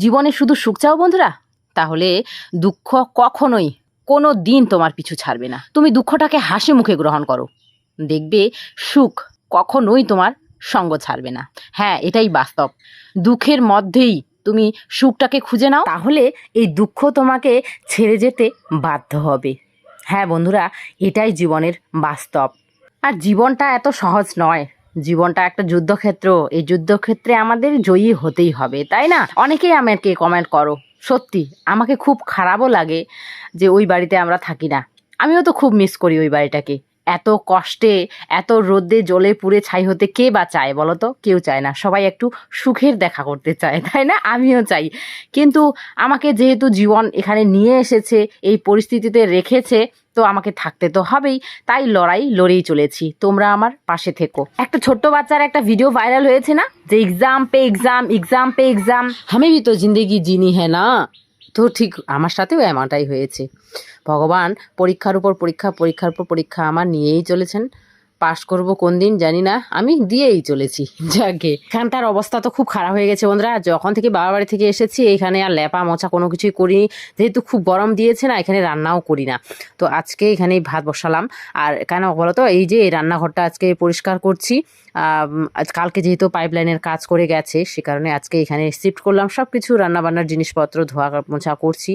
জীবনে শুধু সুখ চাও বন্ধুরা? তাহলে দুঃখ কখনোই কোনো দিন তোমার পিছু ছাড়বে না। তুমি দুঃখটাকে হাসি মুখে গ্রহণ করো, দেখবে সুখ কখনোই তোমার সঙ্গ ছাড়বে না। হ্যাঁ, এটাই বাস্তব। দুঃখের মধ্যেই তুমি সুখটাকে খুঁজে নাও, তাহলে এই দুঃখ তোমাকে ছেড়ে যেতে বাধ্য হবে। হ্যাঁ বন্ধুরা, এটাই জীবনের বাস্তব। আর জীবনটা এত সহজ নয়। জীবনটা একটা যুদ্ধক্ষেত্র। এই যুদ্ধক্ষেত্রে আমাদের জয়ী হতেই হবে, তাই না? অনেকেই আমাকে কমেন্ট করো, সত্যি আমাকে খুব খারাপও লাগে যে ওই বাড়িতে আমরা থাকি না। আমিও তো খুব মিস করি ওই বাড়িটাকে। এত কষ্টে, এত রোদে জ্বলে পুড়ে ছাই হতে কে বা চায় বলো তো? কেউ চায় না। সবাই একটু সুখের দেখা করতে চায়, তাই না? আমিও চাই। কিন্তু আমাকে যেহেতু জীবন এখানে নিয়ে এসেছে, এই পরিস্থিতিতে রেখেছে, তো আমাকে থাকতে তো হবেই। তাই লড়েই চলেছি। তোমরা আমার পাশে থেকো। একটা ছোট্ট বাচ্চার একটা ভিডিও ভাইরাল হয়েছে না, যে এক্সাম পে এক্সাম, এক্সাম পে এক্সাম, হামে ভি তো জিন্দেগি জিনি হ্যাঁ না। তো ঠিক আমার সাথেও এমনটাই হয়েছে। ভগবান পরীক্ষার উপর পরীক্ষা, পরীক্ষার উপর পরীক্ষা আমার নিয়েই চলেছেন। পাশ করব কোন দিন জানি না, আমি দিয়েই চলেছি। যাকে এখানটার অবস্থা তো খুব খারাপ হয়ে গেছে বন্ধুরা। যখন থেকে বাবার বাড়ি থেকে এসেছি, এখানে আর লেপা মোছা কোনো কিছুই করিনি, যেহেতু খুব গরম দিয়েছে না, এখানে রান্নাও করি না। তো আজকে এখানেই ভাত বসালাম। আর কেন বলো তো, এই যে এই রান্নাঘরটা আজকে পরিষ্কার করছি। আজ কালকে যেহেতু পাইপলাইনের কাজ করে গেছে, সে কারণে আজকে এখানে শিফট করলাম। সব কিছু রান্নাবান্নার জিনিসপত্র ধোয়া মোছা করছি।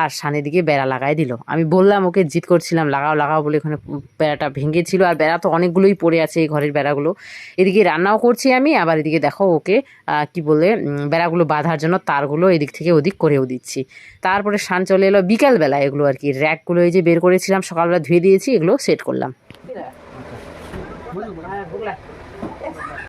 আর সামনের দিকে বেড়া লাগাই দিল। আমি বললাম, ওকে জিদ করছিলাম লাগাও লাগাও বলে, ওখানে বেড়াটা ভেঙেছিল। আর বেড়া তো অনেকগুলোই পড়ে আছে, এই ঘরের বেড়াগুলো। এদিকে রান্নাও করছি আমি, আবার এদিকে দেখো ওকে কি বলে বেড়াগুলো বাঁধার জন্য তারগুলো এদিক থেকে ওদিক করেও দিচ্ছি। তারপরে সান চলে এলো বিকালবেলা। এগুলো আর কি র্যাকগুলো এই যে বের করেছিলাম সকালবেলা ধুয়ে দিয়েছি, এগুলো সেট করলাম।